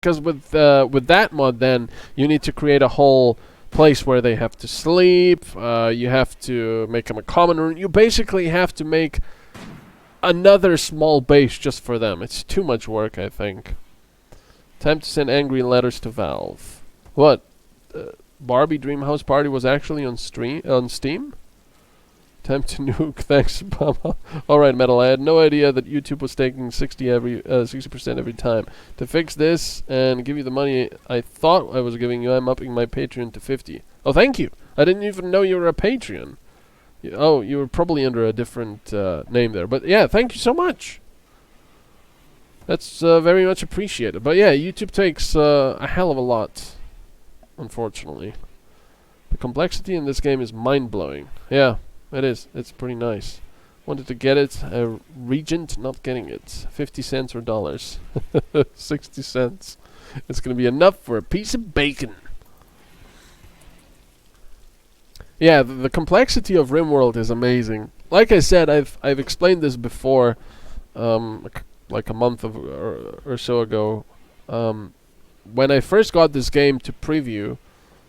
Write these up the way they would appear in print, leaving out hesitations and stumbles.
because with that mod, then you need to create a whole place where they have to sleep. You have to make them a common room. You basically have to make another small base just for them. It's too much work, I think. Time to send angry letters to Valve. What? Barbie Dreamhouse Party was actually on Steam? Time to nuke. Thanks, Obama. Alright, Metal. I had no idea that YouTube was taking 60% every time. To fix this and give you the money I thought I was giving you, I'm upping my Patreon to 50. Oh, thank you. I didn't even know you were a Patreon. Oh, you were probably under a different name there. But yeah, thank you so much. That's very much appreciated. But yeah, YouTube takes a hell of a lot, unfortunately. The complexity in this game is mind-blowing. Yeah. It is. It's pretty nice. Wanted to get it. Regent, not getting it. 50 cents or dollars. 60 cents. It's going to be enough for a piece of bacon. Yeah, the complexity of Rimworld is amazing. Like I said, I've explained this before, like a month or so ago. When I first got this game to preview,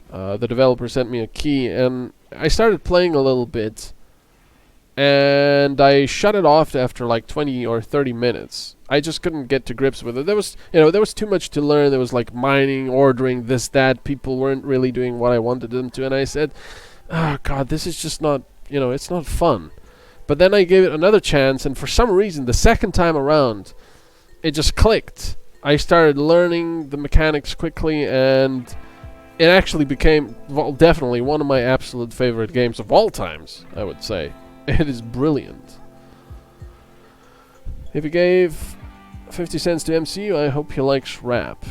the developer sent me a key, and I started playing a little bit, and I shut it off after like 20 or 30 minutes. I just couldn't get to grips with it. There was too much to learn. There was like mining, ordering, this, that. People weren't really doing what I wanted them to, and I said, oh god, this is just not, it's not fun. But then I gave it another chance, and for some reason, the second time around, it just clicked. I started learning the mechanics quickly, and it actually became, well, definitely one of my absolute favorite games of all times, I would say. It is brilliant. If he gave 50 cents to MCU, I hope he likes rap.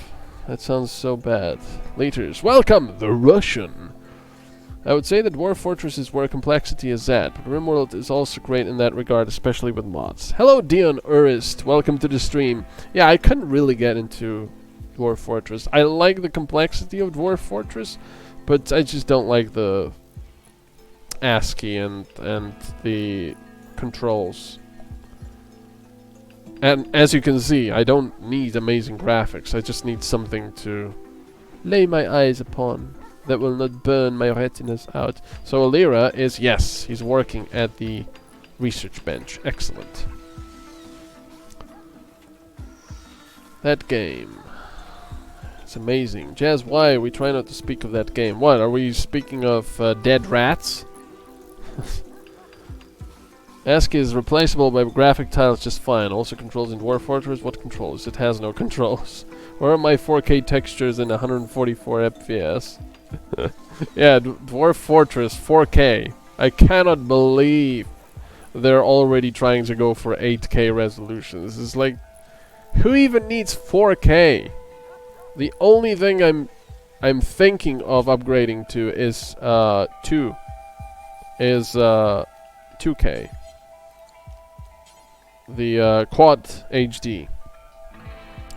That sounds so bad. Laters. Welcome, the Russian. I would say that Dwarf Fortress is where complexity is at, but Rimworld is also great in that regard, especially with mods. Hello, Dion Urist. Welcome to the stream. Yeah, I couldn't really get into Dwarf Fortress. I like the complexity of Dwarf Fortress, but I just don't like the ASCII and the controls. And as you can see, I don't need amazing graphics. I just need something to lay my eyes upon that will not burn my retinas out. So Alira is, yes, he's working at the research bench. Excellent. That game. It's amazing. Jazz, why? We try not to speak of that game. What? Are we speaking of dead rats? ASCII is replaceable by graphic tiles just fine. Also controls in Dwarf Fortress. What controls? It has no controls. Where are my 4K textures in 144 FPS? Yeah, Dwarf Fortress 4K. I cannot believe they're already trying to go for 8K resolutions. It's like, who even needs 4K? The only thing I'm thinking of upgrading to is 2K. The Quad HD.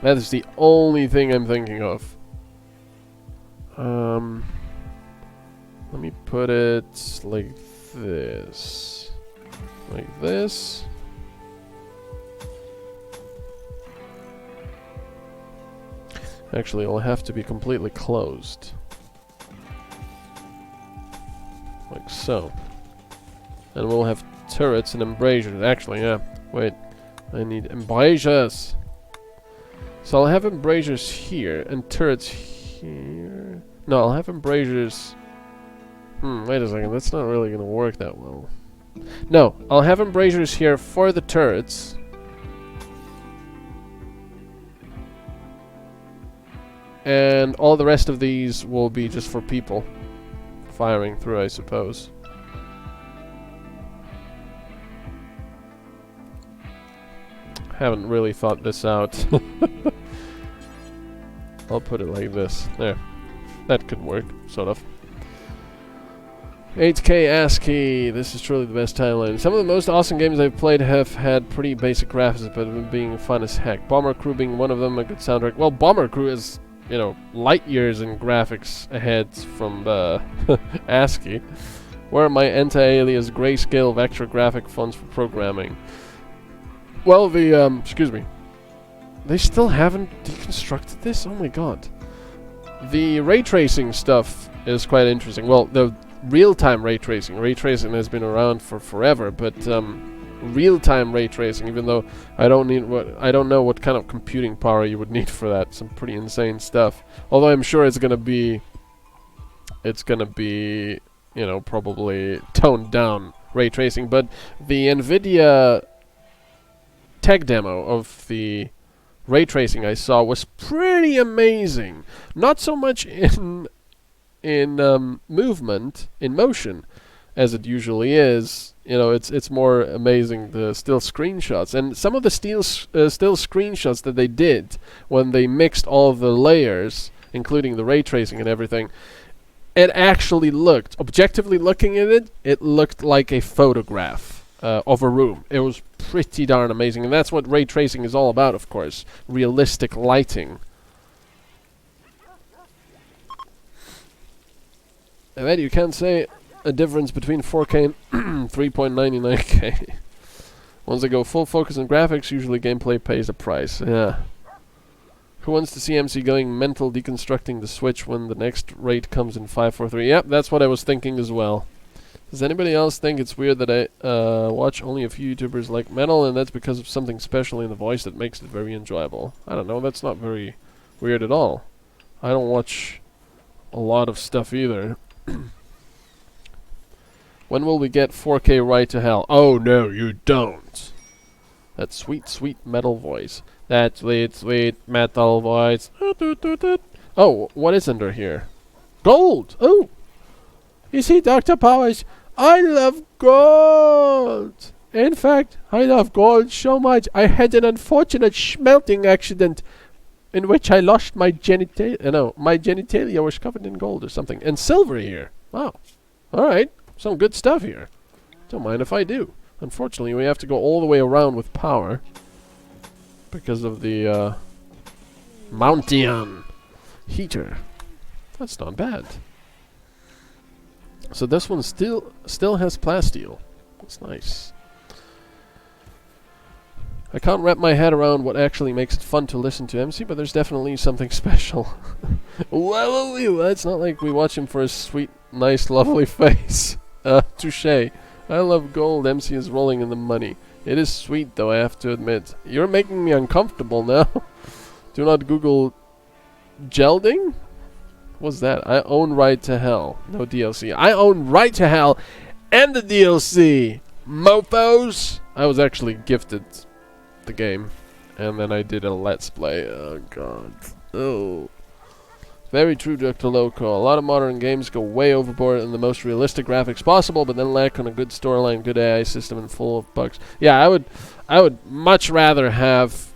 That is the only thing I'm thinking of. Let me put it like this. Like this. Actually, it'll have to be completely closed. Like so. And we'll have turrets and embrasures. Actually, yeah. Wait. I need embrasures. So I'll have embrasures here and turrets here. No, I'll have embrasures. Wait a second. That's not really going to work that well. No, I'll have embrasures here for the turrets. And all the rest of these will be just for people firing through, I suppose. Haven't really thought this out. I'll put it like this. There. That could work, sort of. 8K ASCII. This is truly the best timeline. Some of the most awesome games I've played have had pretty basic graphics, but have been being fun as heck. Bomber Crew being one of them, a good soundtrack. Well, Bomber Crew is, light years in graphics ahead from ASCII. Where are my anti-alias grayscale vector graphic fonts for programming? Well, excuse me. They still haven't deconstructed this? Oh my god. The ray tracing stuff is quite interesting. Well, the real-time ray tracing. Ray tracing has been around for forever, but real-time ray tracing, even though I don't know what kind of computing power you would need for that. Some pretty insane stuff. Although I'm sure it's gonna be, you know, probably toned down ray tracing. But the NVIDIA tech demo of the ray tracing I saw was pretty amazing. Not so much in movement, in motion, as it usually is. You know, it's more amazing the still screenshots, and some of the still screenshots that they did when they mixed all of the layers, including the ray tracing and everything. It actually looked, objectively looking at it, it looked like a photograph of a room. It was pretty darn amazing, and that's what ray tracing is all about, of course. Realistic lighting. I bet you can't say a difference between 4K and 3.99K. Once they go full focus on graphics, usually gameplay pays a price. Yeah. Who wants to see MC going mental deconstructing the Switch when the next rate comes in 543? Yep, that's what I was thinking as well. Does anybody else think it's weird that I watch only a few YouTubers like metal, and that's because of something special in the voice that makes it very enjoyable? I don't know, that's not very weird at all. I don't watch a lot of stuff either. When will we get 4K right to hell? Oh no, you don't. That sweet, sweet metal voice. That sweet, sweet metal voice. Oh, what is under here? Gold! Oh! You see, Dr. Powers, I love gold! In fact, I love gold so much, I had an unfortunate smelting accident in which I lost my genitalia. My genitalia was covered in gold or something. And silver here. Wow. Alright. Some good stuff here. Don't mind if I do. Unfortunately, we have to go all the way around with power. Because of the Mountain heater. That's not bad. So this one still has plasteel. That's nice. I can't wrap my head around what actually makes it fun to listen to MC, but there's definitely something special. Well, it's not like we watch him for his sweet, nice, lovely face. Touché. I love gold. MC is rolling in the money. It is sweet, though, I have to admit. You're making me uncomfortable now. Do not Google gelding? What's that? I own Right to Hell. No DLC. I own Right to Hell and the DLC. Mofos. I was actually gifted the game, and then I did a let's play. Oh god. Oh. Very true, Dr. Loco. A lot of modern games go way overboard in the most realistic graphics possible, but then lack on a good storyline, good AI system, and full of bugs. Yeah, I would much rather have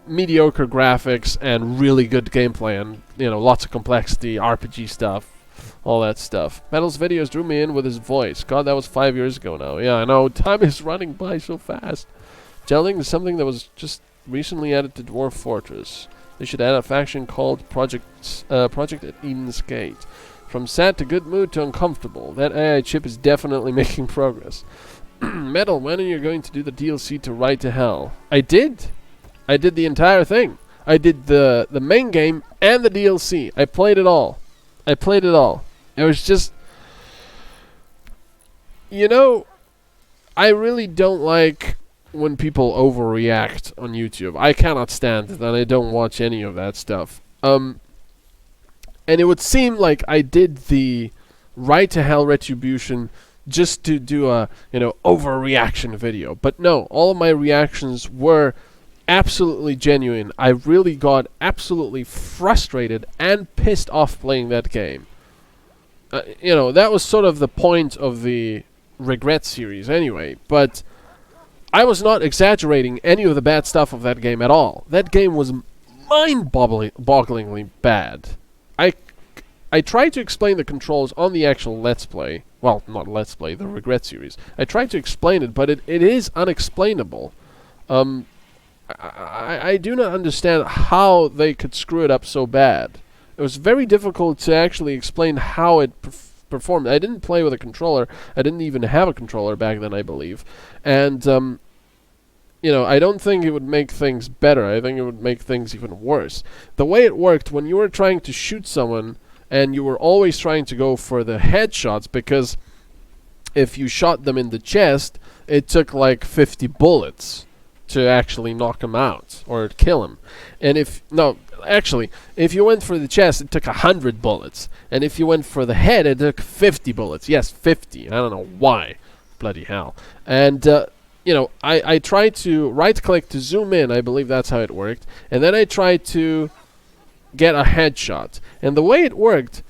mediocre graphics and really good gameplay, and you know, lots of complexity, RPG stuff, all that stuff. Metal's videos drew me in with his voice. God, that was 5 years ago now. Yeah, I know. Time is running by so fast. Gelding is something that was just recently added to Dwarf Fortress. They should add a faction called Project at Eden's Gate. From sad to good mood to uncomfortable. That AI chip is definitely making progress. Metal, when are you going to do the DLC to Right to Hell? I did. I did the entire thing. I did the main game and the DLC. I played it all. It was just... You know, I really don't like when people overreact on YouTube. I cannot stand it, and I don't watch any of that stuff. And it would seem like I did the Right to Hell Retribution just to do a, you know, overreaction video. But no, all of my reactions were absolutely genuine. I really got absolutely frustrated and pissed off playing that game. You know, that was sort of the point of the Regret series anyway, but I was not exaggerating any of the bad stuff of that game at all. That game was mind-bogglingly bad. I tried to explain the controls on the actual Let's Play. Well, not Let's Play, the Regret series. I tried to explain it, but it is unexplainable. I do not understand how they could screw it up so bad. It was very difficult to actually explain how it performed. I didn't play with a controller. I didn't even have a controller back then, I believe. And you know, I don't think it would make things better. I think it would make things even worse. The way it worked, when you were trying to shoot someone, and you were always trying to go for the headshots, because if you shot them in the chest, it took like 50 bullets to actually knock him out or kill him. And if you went for the chest, it took 100 bullets. And if you went for the head, it took 50 bullets. Yes, 50. I don't know why. Bloody hell. And you know, I tried to right click to zoom in. I believe that's how it worked. And then I tried to get a headshot. And the way it worked,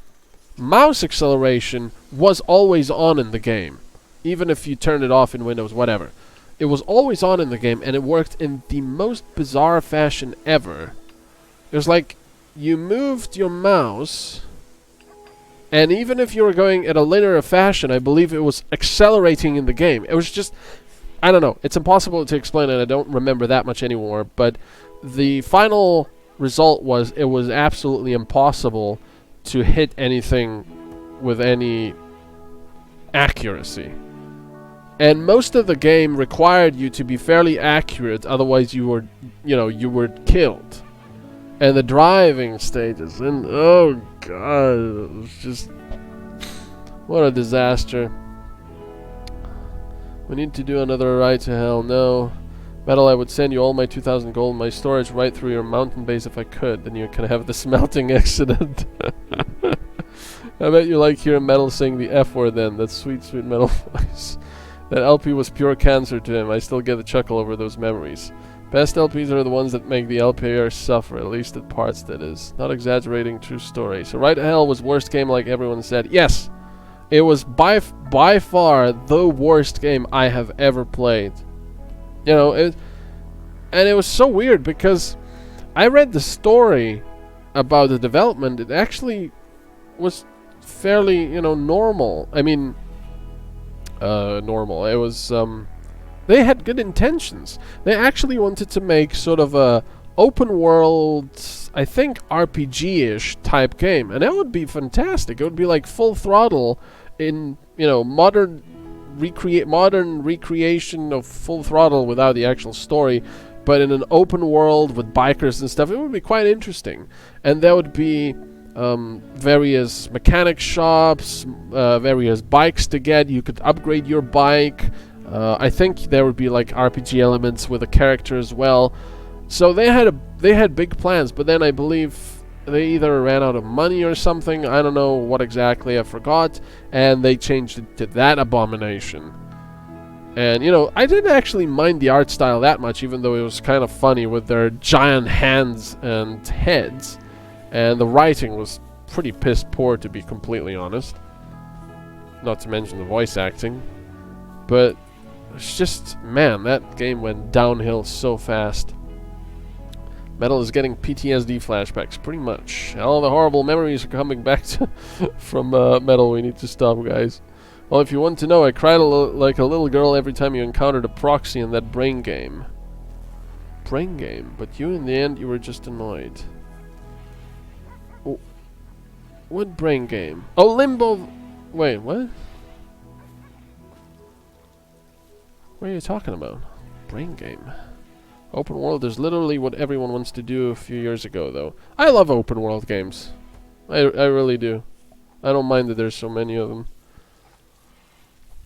mouse acceleration was always on in the game. Even if you turn it off in Windows, whatever. It was always on in the game, and it worked in the most bizarre fashion ever. It was like you moved your mouse, and even if you were going at a linear fashion, I believe it was accelerating in the game. It was just, I don't know. It's impossible to explain, and I don't remember that much anymore. But the final result was it was absolutely impossible to hit anything with any accuracy. And most of the game required you to be fairly accurate, otherwise you were, you were killed. And the driving stages, and oh god, it was just, what a disaster. We need to do another ride to hell. No. Metal, I would send you all my 2,000 gold in my storage right through your mountain base if I could. Then you can have the smelting accident. I bet you like hearing Metal saying the F word then. That sweet, sweet Metal voice. That LP was pure cancer to him. I still get a chuckle over those memories. Best LPs are the ones that make the LPers suffer, at least at parts, that is. Not exaggerating, true story. So Right to Hell was worst game like everyone said. Yes! It was by far the worst game I have ever played. You know, and it was so weird because I read the story about the development. It actually was fairly, normal. I mean, normal. It was, they had good intentions. They actually wanted to make sort of a open world, I think RPG-ish type game, and that would be fantastic. It would be like Full Throttle in, modern recreation of Full Throttle without the actual story, but in an open world with bikers and stuff. It would be quite interesting. And there would be various mechanic shops, various bikes to get. You could upgrade your bike. I think there would be like RPG elements with a character as well. So they had big plans, but then I believe they either ran out of money or something. I don't know what exactly, I forgot, and they changed it to that abomination. And I didn't actually mind the art style that much, even though it was kind of funny with their giant hands and heads. And the writing was pretty piss poor, to be completely honest. Not to mention the voice acting. But it's just, man, that game went downhill so fast. Metal is getting PTSD flashbacks, pretty much. All the horrible memories are coming back from Metal. We need to stop, guys. Well, if you want to know, I cried like a little girl every time you encountered a proxy in that brain game. Brain game? But in the end, you were just annoyed. What brain game? Oh, Limbo... Wait, what? What are you talking about? Brain game. Open world is literally what everyone wants to do a few years ago, though. I love open world games. I really do. I don't mind that there's so many of them.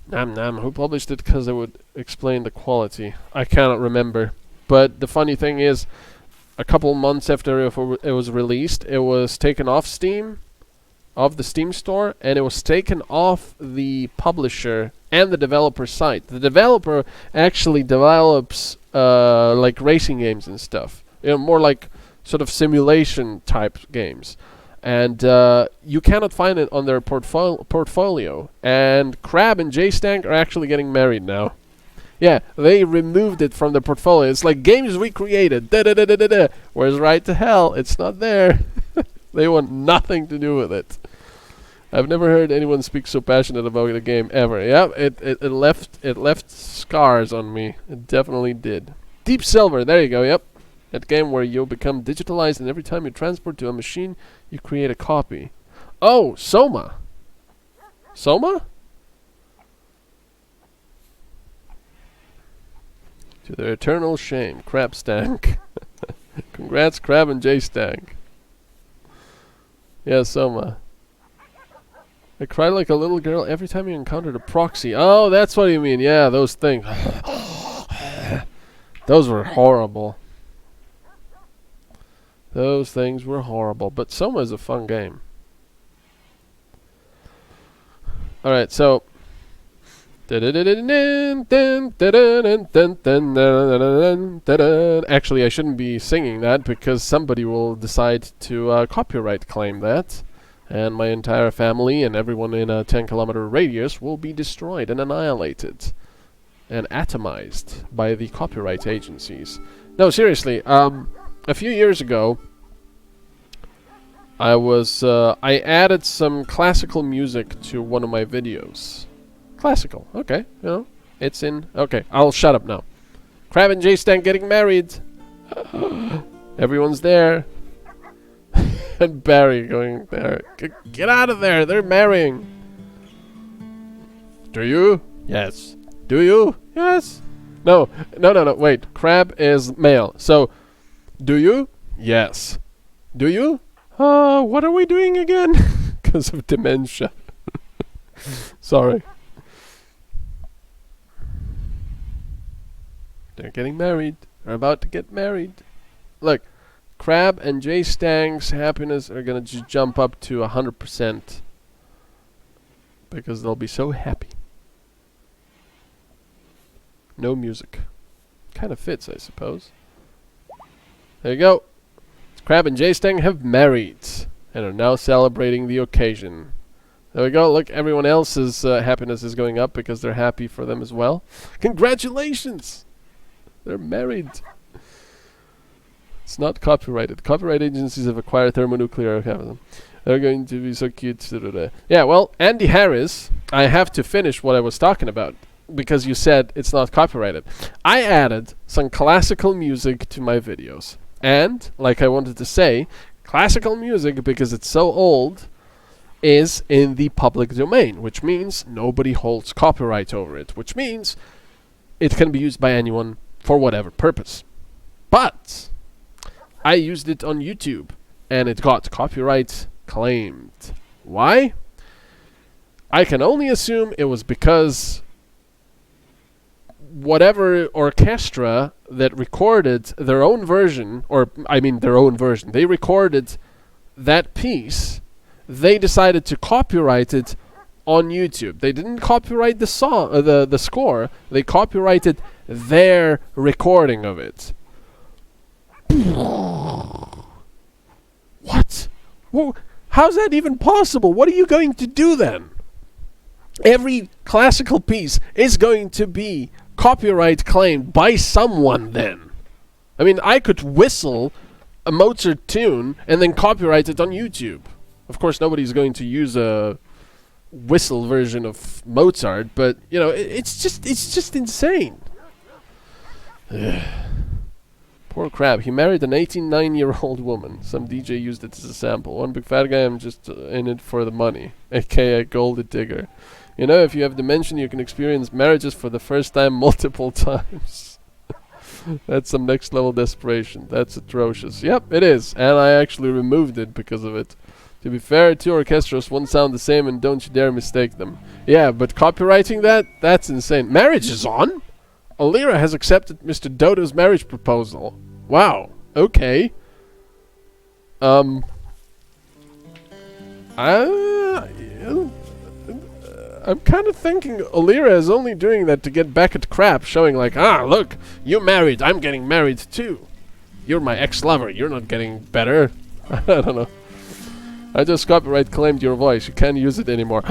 Nam Nam. Who published it? Because it would explain the quality. I cannot remember. But the funny thing is, a couple months after it was released, it was taken off Steam, of the Steam store, and it was taken off the publisher and the developer site. The developer actually develops like racing games and stuff, more like sort of simulation type games, and you cannot find it on their portfolio. And Crab and J-Stank are actually getting married now. Yeah, they removed it from the portfolio. It's like games we created. Where's Right to Hell? It's not there. They want nothing to do with it. I've never heard anyone speak so passionate about a game ever. Yeah, it left scars on me. It definitely did. Deep Silver, there you go, yep. That game where you become digitalized and every time you transport to a machine, you create a copy. Oh, Soma. Soma? To their eternal shame, Crab Stank. Congrats, Crab and J Stank. Yeah, Soma. I cried like a little girl every time you encountered a proxy. Oh, that's what you mean. Yeah, those things. Those were horrible. Those things were horrible. But Soma is a fun game. Alright, so... Actually, I shouldn't be singing that because somebody will decide to copyright claim that. And my entire family and everyone in a 10-kilometer radius will be destroyed and annihilated. And atomized by the copyright agencies. No, seriously, a few years ago, I added some classical music to one of my videos. Classical, okay, you know, it's in, okay, I'll shut up now. Crab and J-Stan getting married. Everyone's there. And Barry going there. Get out of there, they're marrying. Do you? Yes. Do you? Yes. No, wait, Crab is male, so, do you? Yes. Do you? What are we doing again? Because of dementia. Sorry. They're getting married. They're about to get married. Look, Crab and J Stang's happiness are gonna just jump up to 100% because they'll be so happy. No music. Kind of fits, I suppose. There you go. Crab and J Stang have married and are now celebrating the occasion. There we go. Look, everyone else's happiness is going up because they're happy for them as well. Congratulations! They're married. It's not copyrighted. Copyright agencies have acquired thermonuclear capitalism. They're going to be so cute. Yeah, well, Andy Harris, I have to finish what I was talking about because you said it's not copyrighted. I added some classical music to my videos. And, like I wanted to say, classical music, because it's so old, is in the public domain, which means nobody holds copyright over it, which means it can be used by anyone for whatever purpose. But I used it on YouTube, and it got copyright claimed. Why? I can only assume it was because whatever orchestra that recorded their own version, they recorded that piece, they decided to copyright it on YouTube. They didn't copyright the song, the score. They copyrighted their recording of it. What? Well, how's that even possible? What are you going to do then? Every classical piece is going to be copyright claimed by someone then. I mean, I could whistle a Mozart tune and then copyright it on YouTube. Of course, nobody's going to use a whistle version of Mozart, but you know, it's just insane. Poor Crab. He married an 89-year-old woman. Some DJ used it as a sample. One big fat guy, I'm just in it for the money, aka gold digger. You know, if you have dementia, you can experience marriages for the first time multiple times. That's some next level desperation. That's atrocious. Yep, it is. And I actually removed it because of it. To be fair, two orchestras won't sound the same and don't you dare mistake them. Yeah, but copywriting that? That's insane. Marriage is on? Alira has accepted Mr. Dodo's marriage proposal. Wow. Okay. I'm kind of thinking Alira is only doing that to get back at Crap, showing like, look, you married, I'm getting married too. You're my ex-lover, you're not getting better. I don't know. I just copyright claimed your voice, you can't use it anymore.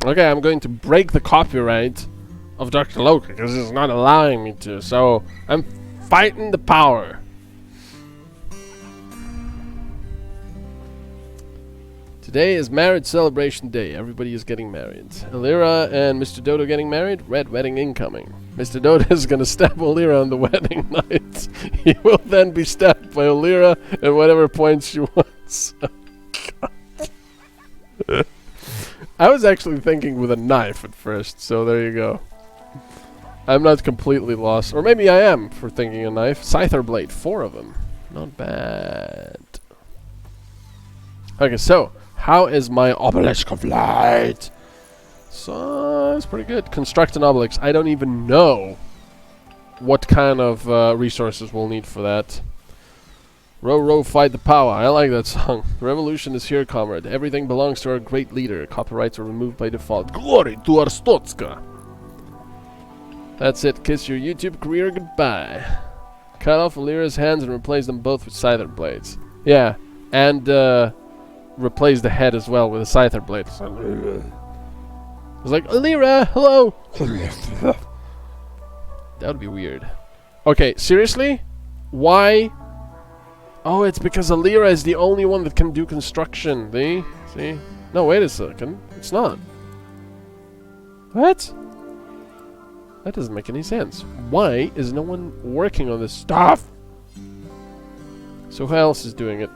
Okay, I'm going to break the copyright of Dr. Loki because it's not allowing me to. So I'm fighting the power. Today is marriage celebration day. Everybody is getting married. Alira and Mr. Dodo getting married. Red wedding incoming. Mr. Dodo is going to stab Alira on the wedding night. He will then be stabbed by Alira at whatever point she wants. I was actually thinking with a knife at first, so there you go. I'm not completely lost. Or maybe I am for thinking a knife. Scyther blade, 4 of them. Not bad. Okay, so how is my obelisk of light? So it's pretty good. Construct an obelisk. I don't even know what kind of resources we'll need for that. Row, row, fight the power. I like that song. The revolution is here, comrade. Everything belongs to our great leader. Copyrights are removed by default. Glory to Arstotska. That's it. Kiss your YouTube career goodbye. Cut off Alira's hands and replace them both with scyther blades. Yeah, and replace the head as well with a scyther blade. It's like, Alira, hello. That would be weird. Okay, seriously? Why? Oh, it's because Alira is the only one that can do construction. See? No, wait a second. It's not. What? That doesn't make any sense. Why is no one working on this stuff? So who else is doing it?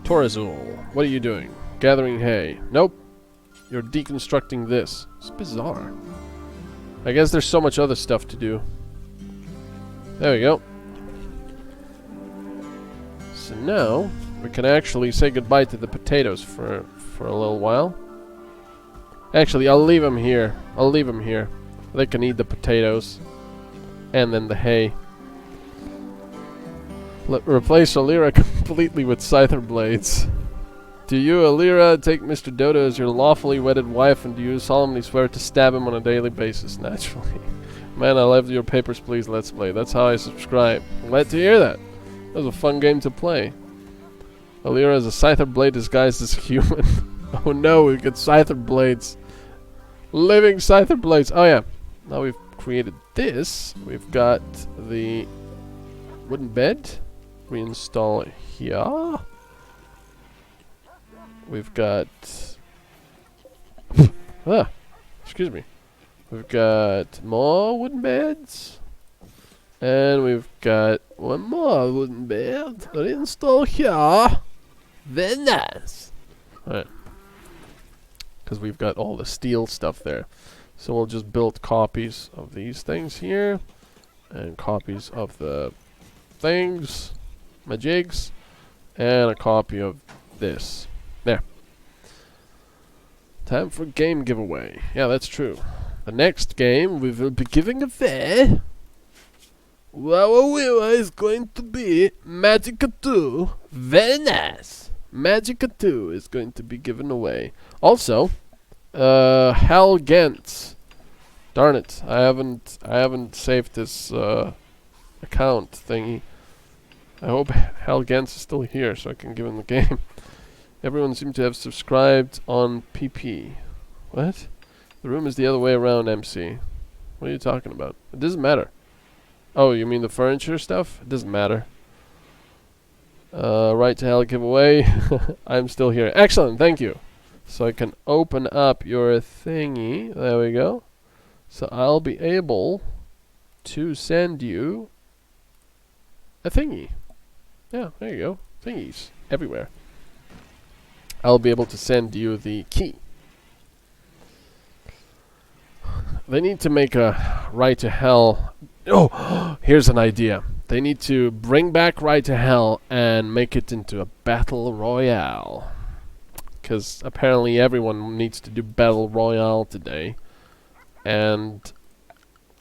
Torazul, what are you doing? Gathering hay. Nope. You're deconstructing this. It's bizarre. I guess there's so much other stuff to do. There we go. So now, we can actually say goodbye to the potatoes for a little while. Actually, I'll leave them here. They can eat the potatoes. And then the hay. Replace Alira completely with scyther blades. Do you, Alira, take Mr. Dodo as your lawfully wedded wife, and do you solemnly swear to stab him on a daily basis? Naturally. Man, I love your Papers, Please Let's Play. That's how I subscribe. Glad to hear that. That was a fun game to play. Alira is a scyther blade disguised as human. Oh no, we've got scyther blades. Living scyther blades. Oh yeah. Now we've created this. We've got the wooden bed. Reinstall it here. We've got... excuse me. We've got more wooden beds. And we've got one more wooden bed. Reinstall here. Very nice. Alright. Because we've got all the steel stuff there. So we'll just build copies of these things here. And copies of the things. Majigs. And a copy of this. There. Time for game giveaway. Yeah, that's true. The next game we will be giving away... Wow, is going to be Magica 2. Very nice. Magica 2 is going to be given away. Also, Hal Gantz. Darn it, I haven't saved this account thingy. I hope Hal Gantz is still here so I can give him the game. Everyone seems to have subscribed on PP. What? The room is the other way around, MC. What are you talking about? It doesn't matter. Oh, you mean the furniture stuff? It doesn't matter. Right to hell giveaway. I'm still here. Excellent, thank you. So I can open up your thingy. There we go. So I'll be able to send you a thingy. Yeah, there you go. Thingies everywhere. I'll be able to send you the key. They need to make a Right to Hell. Oh, here's an idea. They need to bring back Right to Hell and make it into a battle royale. Because apparently everyone needs to do battle royale today. And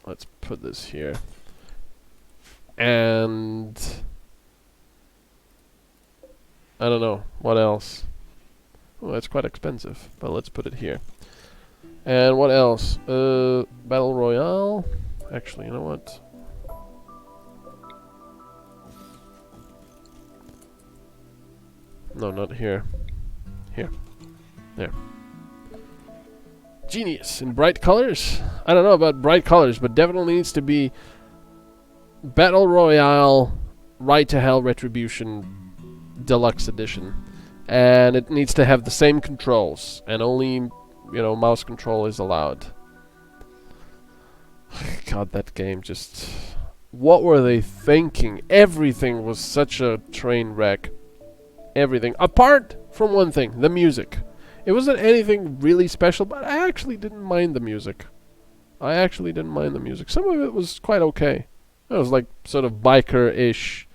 let's put this here. And I don't know what else. Oh, it's quite expensive, but let's put it here. And what else? Battle royale. Actually, you know what? No, not here. Here. There. Genius. In bright colors? I don't know about bright colors, but definitely needs to be Battle Royale Right to Hell Retribution Deluxe Edition. And it needs to have the same controls. And only, you know, mouse control is allowed. God, that game just... What were they thinking? Everything was such a train wreck. Everything. Apart from one thing, the music. It wasn't anything really special, but I actually didn't mind the music. Some of it was quite okay. It was like sort of biker-ish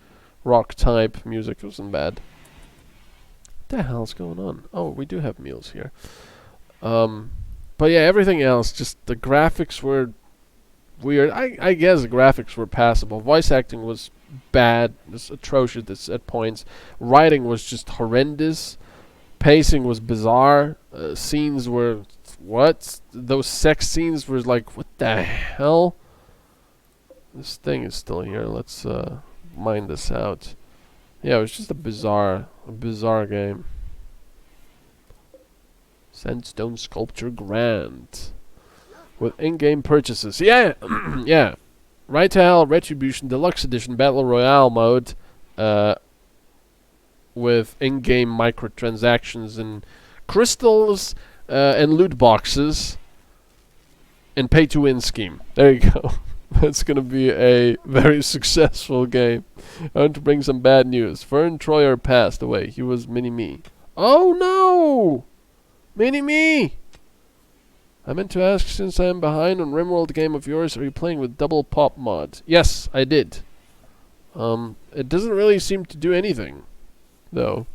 rock type music. It wasn't bad. What the hell's going on? Oh, we do have meals here. But yeah, everything else, just the graphics were weird. I guess the graphics were passable. Voice acting was bad. It was atrocious at points. Writing was just horrendous. Pacing was bizarre. Scenes were... What? Those sex scenes were like, what the hell? This thing is still here. Let's mine this out. Yeah, it was just a bizarre game. Sandstone Sculpture Grand. With in-game purchases. Yeah! Yeah. Right to Hell Retribution Deluxe Edition Battle Royale mode. With in-game microtransactions and crystals and loot boxes and pay-to-win scheme. There you go. That's gonna be a very successful game. I want to bring some bad news. Fern Troyer passed away. He was Mini-Me. Oh no! Mini-Me! I meant to ask, since I am behind on Rimworld game of yours, are you playing with double pop mod? Yes, I did. It doesn't really seem to do anything, though.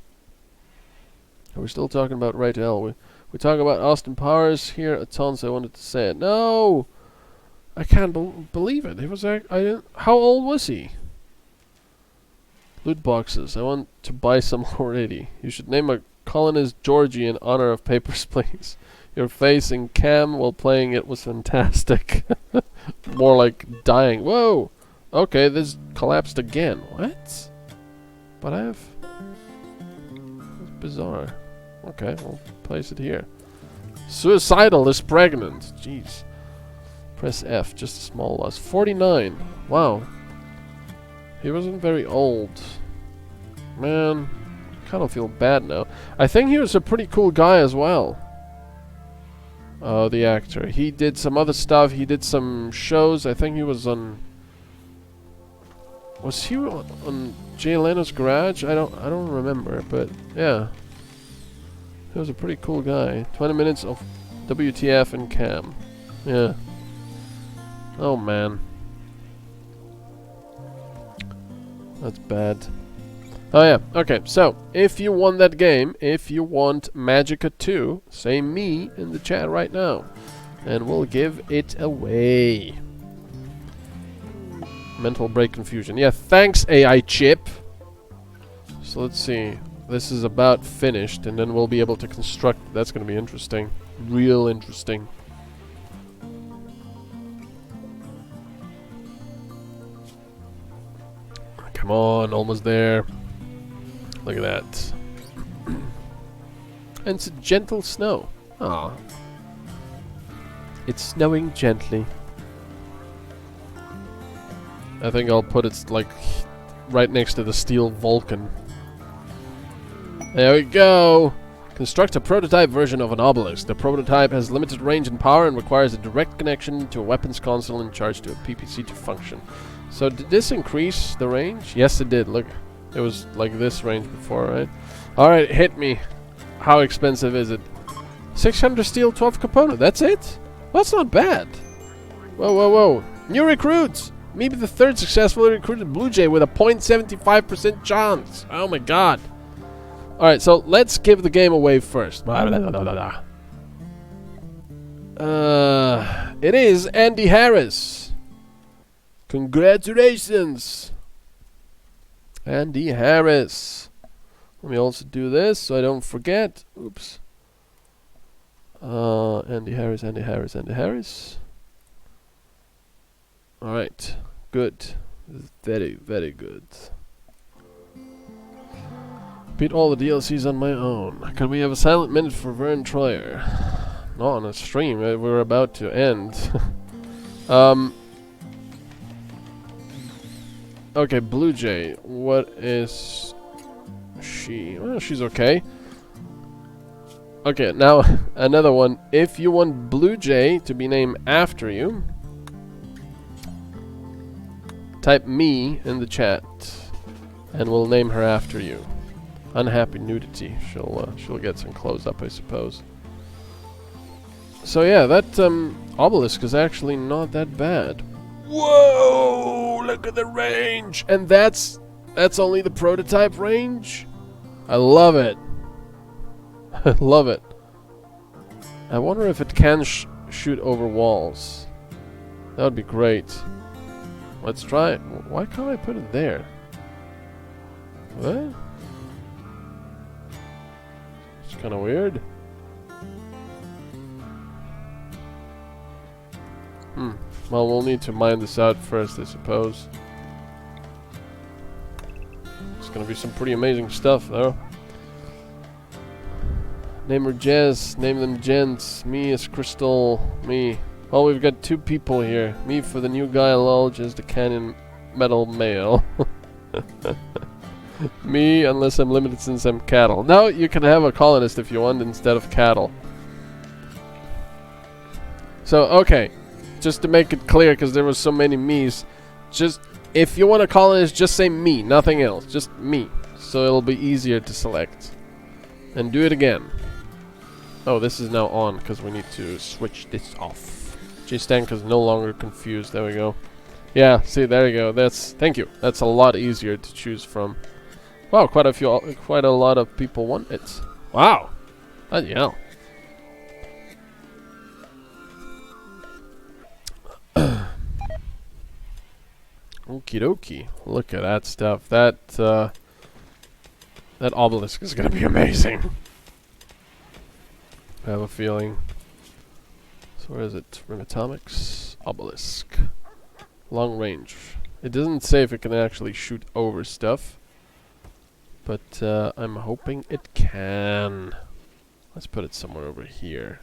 We're still talking about Right to Hell. We talk about Austin Powers here a ton, so I wanted to say it. No! I can't believe it. It was how old was he? Loot boxes. I want to buy some already. You should name a colonist Georgie in honor of Papers, Please. Your face in cam while playing it was fantastic. More like dying. Whoa! Okay, this collapsed again. What? But I have... That's bizarre. Okay, we'll place it here. Suicidal is pregnant. Jeez. Press F, just a small loss. 49. Wow. He wasn't very old. Man, I kind of feel bad now. I think he was a pretty cool guy as well. The actor. He did some other stuff. He did some shows. I think he was on... Was he on Jay Leno's Garage? I don't remember, but yeah. He was a pretty cool guy. 20 minutes of WTF and cam. Yeah. Oh man. That's bad. Oh yeah, okay, so if you want that game, if you want Magica 2, say me in the chat right now, and we'll give it away. Mental break confusion. Yeah, thanks AI chip. So let's see. This is about finished, and then we'll be able to construct. That's going to be interesting. Real interesting. Come on, almost there. Look at that. And it's a gentle snow. Ah. It's snowing gently. I think I'll put it like right next to the steel Vulcan. There we go. Construct a prototype version of an obelisk. The prototype has limited range and power and requires a direct connection to a weapons console and charge to a PPC to function. So did this increase the range? Yes, it did. Look, it was like this range before, right? Alright, hit me. How expensive is it? 600 steel, 12 component. That's it? Well, that's not bad. Whoa, whoa, whoa. New recruits! Maybe the third successfully recruited Blue Jay with a 0.75% chance. Oh my god. Alright, so let's give the game away first. It is Andy Harris. Congratulations, Andy Harris. Let me also do this so I don't forget. Oops. Andy Harris, Andy Harris, Andy Harris. Alright, good. Very, very good. Beat all the DLCs on my own. Can we have a silent minute for Vern Troyer? Not on a stream. We're about to end. Okay, Blue Jay. What is she? Well, she's okay. Okay, now another one. If you want Blue Jay to be named after you, type me in the chat, and we'll name her after you. Unhappy Nudity. She'll get some clothes up, I suppose. So yeah, that obelisk is actually not that bad. Whoa! Look at the range, and that's only the prototype range. I love it. I love it. I wonder if it can shoot over walls. That would be great. Let's try it. Why can't I put it there? What? It's kind of weird. Well, we'll need to mine this out first, I suppose. It's gonna be some pretty amazing stuff, though. Name her Jez. Name them Gents. Me is Crystal. Me. Oh, we've got two people here. Me for the new guy, lol. Just the Canyon metal male. Me, unless I'm limited since I'm cattle. No, you can have a colonist if you want instead of cattle. So, okay. Just to make it clear, because there were so many me's, just if you want a colonist, just say me, nothing else, just me, so it'll be easier to select. And do it again. Oh, this is now on because we need to switch this off. J-Stank is no longer confused. There we go. Yeah, see, there you go. Thank you. That's a lot easier to choose from. Wow, quite a lot of people want it. Wow. Bloody hell. Okie dokie. Look at that stuff. That obelisk is gonna be amazing. I have a feeling. So where is it? Rimatomics obelisk. Long range. It doesn't say if it can actually shoot over stuff, but I'm hoping it can. Let's put it somewhere over here,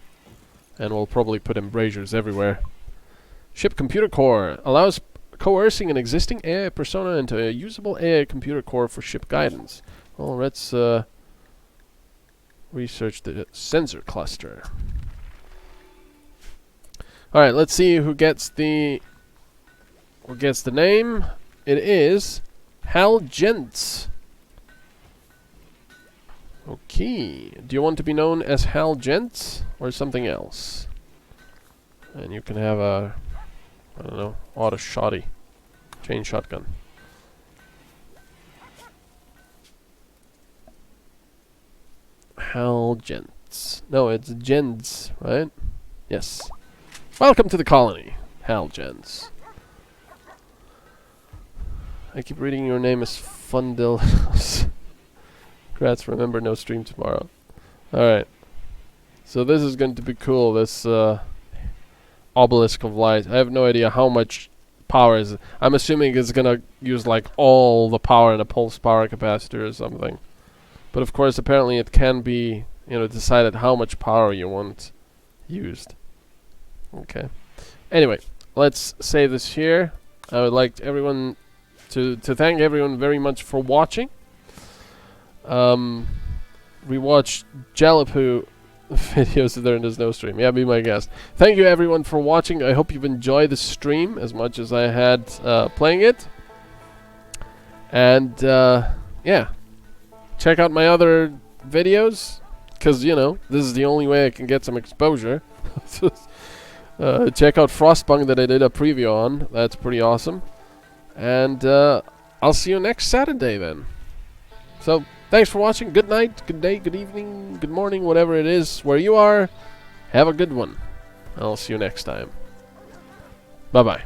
and we'll probably put embrasures everywhere. Ship computer core allows coercing an existing AI persona into a usable AI computer core for ship guidance. Well, let's research the sensor cluster. Alright, let's see who gets the name. It is Hal Gents. Okay. Do you want to be known as Hal Gents or something else? And you can have a, I don't know, auto shotty. Chain shotgun. Hal Gents. No, it's Gens, right? Yes. Welcome to the colony, Hal Gents. I keep reading your name as Fundil. Congrats, remember no stream tomorrow. Alright. So this is going to be cool, this obelisk of light. I have no idea how much power is. I'm assuming it's gonna use like all the power in a pulse power capacitor or something. But of course, apparently it can be, you know, decided how much power you want used. Okay. Anyway, let's save this here. I would like everyone to thank everyone very much for watching. We watched Jalapoo videos if there's no stream. Yeah, be my guest. Thank you everyone for watching. I hope you've enjoyed the stream as much as I had playing it. And yeah, check out my other videos, because you know this is the only way I can get some exposure. Check out Frostpunk that I did a preview on. That's pretty awesome. And I'll see you next Saturday then. So thanks for watching. Good night, good day, good evening, good morning, whatever it is where you are. Have a good one. I'll see you next time. Bye bye.